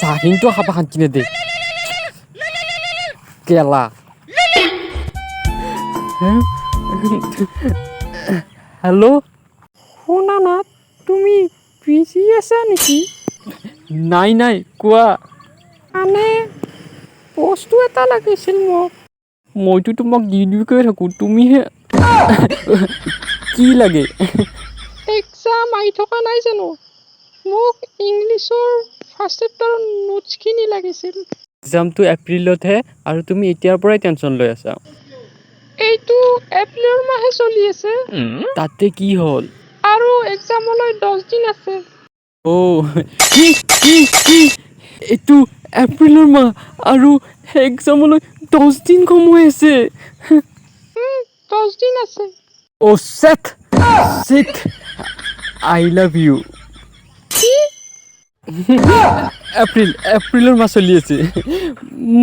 চাহিনটো খাব শান্তি নেদে কেলা হেল্ল' শুনা না তুমি বিজি আছা নেকি নাই নাই কোৱা মানে বস্তু এটা লাগিছিল মোক মইতো তোমাক দি থাকোঁ তুমিহে কি লাগে এক্সাম আহি থকা নাই জানো মোক ইংলিছৰ ফাৰ্ষ্ট চেপ্টাৰৰ নোটছখিনি লাগিছিল এক্সামটো এপ্ৰিলতহে আৰু তুমি এতিয়াৰ পৰাই টেনশ্যন লৈ আছা এইটো এপ্ৰিলৰ মাহে চলি আছে তাতে কি হ'ল আৰু এক্সামলৈ 10 দিন আছে কি এইটো এপ্ৰিলৰ মাহ আৰু এক্সামলৈ 10 দিন সময় আছে 10 দিন আছে অ' ছেট আই লাভ ইউ এপ্ৰিলৰ মাহ চলি আছে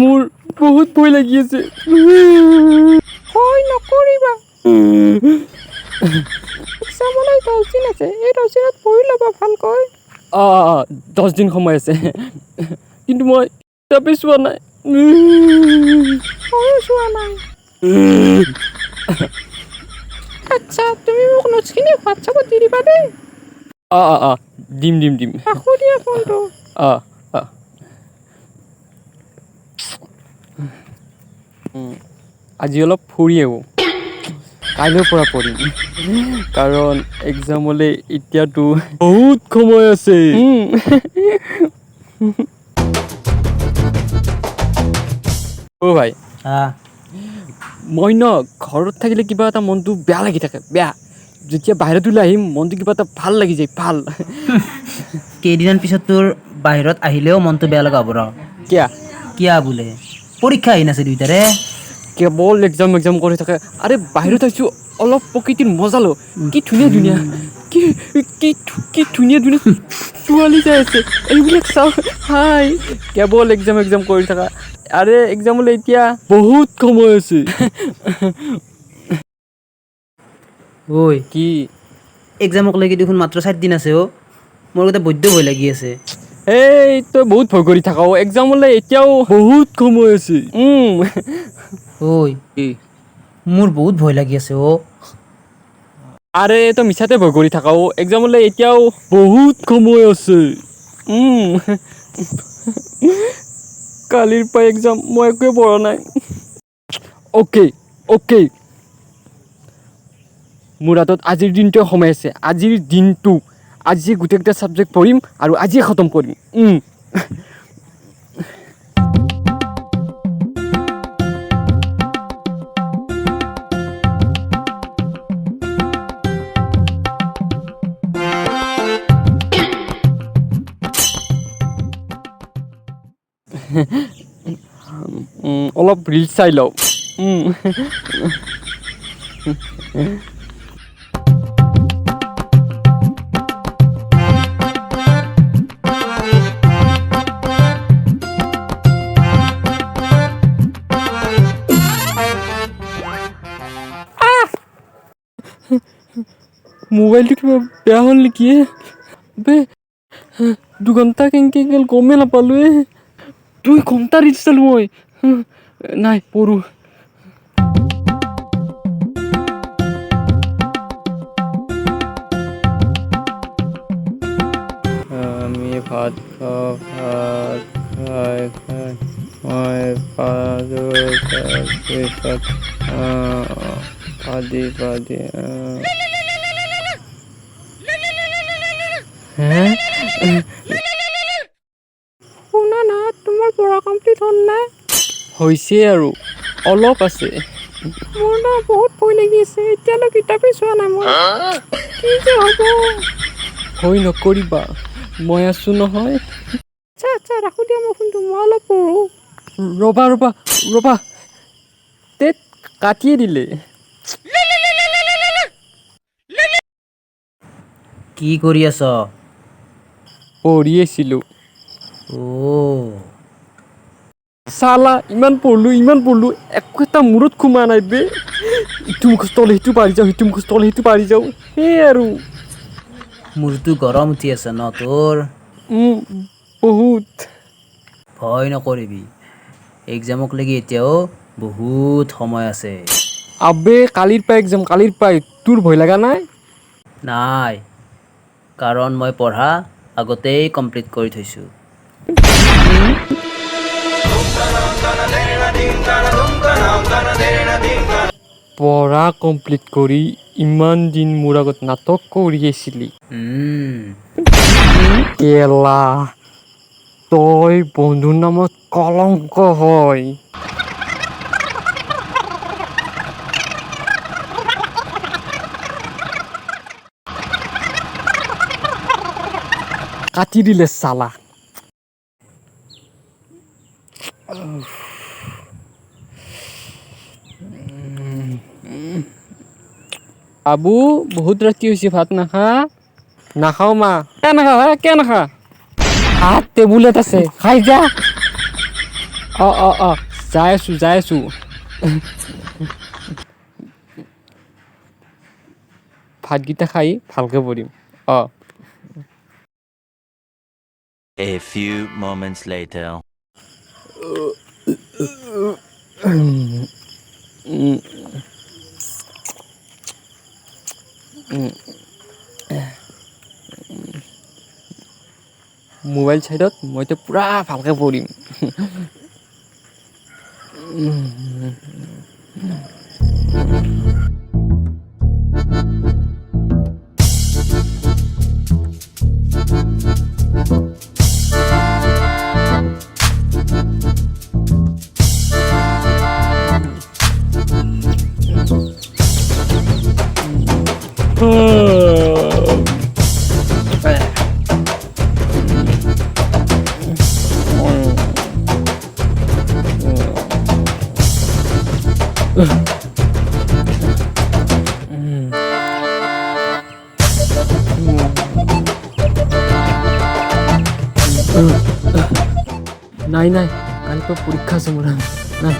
মোৰ বহুত ভয় লাগি আছে ভয় নকৰিবা এক্সামলৈ 10 দিন আছে এই 10 দিনত পঢ়ি ল'বা ভালকৈ 10 দিন সময় আছে কিন্তু মই কিতাপেই চোৱা নাই ময়ো চোৱা নাই আচ্ছা তুমি মোক নোটছখিনি হোৱাটছআপত দি দিবা দেই দিম ৰাখোঁ দিয়া ফোনটো আজি অলপ ফুৰি আহোঁ কাইলৈৰ পৰা পঢ়িম কাৰণ এক্সামলৈ এতিয়াতো বহুত সময় আছে অ' ভাই মই ন ঘৰত থাকিলে কিবা এটা মনটো বেয়া লাগি থাকে বেয়া যেতিয়া বাহিৰত ওলাই আহিম মনটো কিবা এটা ভাল লাগি যায় ভাল কেইদিনমান পিছত তোৰ বাহিৰত আহিলেও মনটো বেয়া লগা হ'ব ৰ কিয়া বোলে পৰীক্ষা আহি আছে দুইটাৰে কেৱল এক্সাম কৰি থাকে আৰে বাহিৰত আহিছোঁ অলপ প্ৰকৃতিৰ মজা ল কি ধুনীয়া কি ধুনীয়া ছোৱালী যাই আছে এইবিলাক চাওঁ হাই কেৱল এক্সাম কৰি থকা আৰে এক্সামলৈ এতিয়া বহুত সময় আছে ঐ কি এক্সামক লৈকে দেখোন মাত্ৰ 4 দিন আছে মোৰ গোটেই বৈদ্য ভয় লাগি আছে এই তই বহুত ভয় কৰি থাকা এক্সামলৈ এতিয়াও বহুত সময় আছে ঐ মোৰ বহুত ভয় লাগি আছে আৰে তই মিছাতে ভয় কৰি থাকা এক্সামলৈ এতিয়াও বহুত সময় আছে কালিৰ পৰা এক্সাম মই একোৱে পঢ়া নাই অ'কে মোৰ হাতত আজিৰ দিনটোৱে সময় আছে আজিৰ দিনটো আজি গোটেইকেইটা ছাবজেক্ট পঢ়িম আৰু আজিয়ে খতম কৰিম অলপ ৰিলছ চাই লওঁ মোবাইলটো কিবা বেয়া হ'ল নেকি বে 2 ঘণ্টা কেনেকৈ গ'ল গমেই নাপালোঁ 2 ঘণ্টা ৰিলছ চালোঁ মই নাই পঢ়োঁ আমি ভাত খাই মই তাৰপিছত আদি শুনা না তোমাৰ পঢ়া কমপ্লিট হ'ল না হৈছে আৰু অলপ আছে মোৰ না বহুত ভয় লাগি আছে এতিয়ালৈ কিতাপেই চোৱা নাই মই কি যে হ'ব ভয় নকৰিবা মই আছোঁ নহয় আচ্ছা ৰাখোঁ দিয়া মই ফোনটো মই অলপ পঢ়োঁ ৰ'বা তেত কাটিয়ে দিলে কি কৰি আছ পঢ়ি আছিলোঁ অ' চালা ইমান পঢ়লোঁ একো এটা মূৰত সোমোৱা নাই বে ইটো মুখস্থ হ'লে সিটো পাৰি যাওঁ সেয়ে আৰু মূৰটো গৰম উঠি আছে ন তোৰ বহুত ভয় নকৰিবি এক্সামক লাগি এতিয়াও বহুত সময় আছে আবে কালিৰ পৰা এক্সাম কালিৰ পৰা তোৰ ভয় লগা নাই নাই কাৰণ মই পঢ়া আগতেই কমপ্লিট কৰি থৈছোঁ পঢ়া কমপ্লিট কৰি ইমান দিন মোৰ আগত নাটক কৰি আছিলি কেলা তই বন্ধুৰ নামত কলংক হয় কাটি দিলে চালা আবু বহুত ৰাতি হৈছে ভাত নাখা নাখাও মা কিয় নাখা ভাত টেবুলত আছে খাই যা যাই আছো ভাতকেইটা খাই ভালকে পঢ়িম A few moments later. Mobile চাইডত মইতো পুৰা ভালকে পঢ়িম নাই কালি তো পৰীক্ষা আছে মোৰ নাই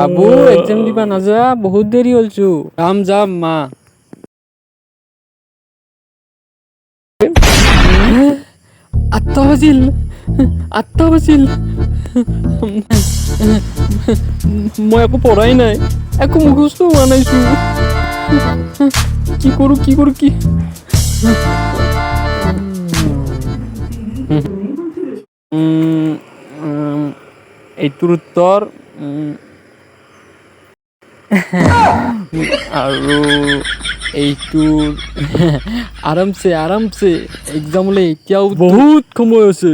আবু এক্সাম দিবা নাযা বহুত দেৰি হলছো যাম মা আঠটা বাজিল মই একো পঢ়াই নাই একো মুখস্থ হোৱা নাইছো কি কৰো এইটোৰ উত্তৰ আৰু এইটোৰ আৰামছে এক্সামলৈ এতিয়াও বহুত সময় আছে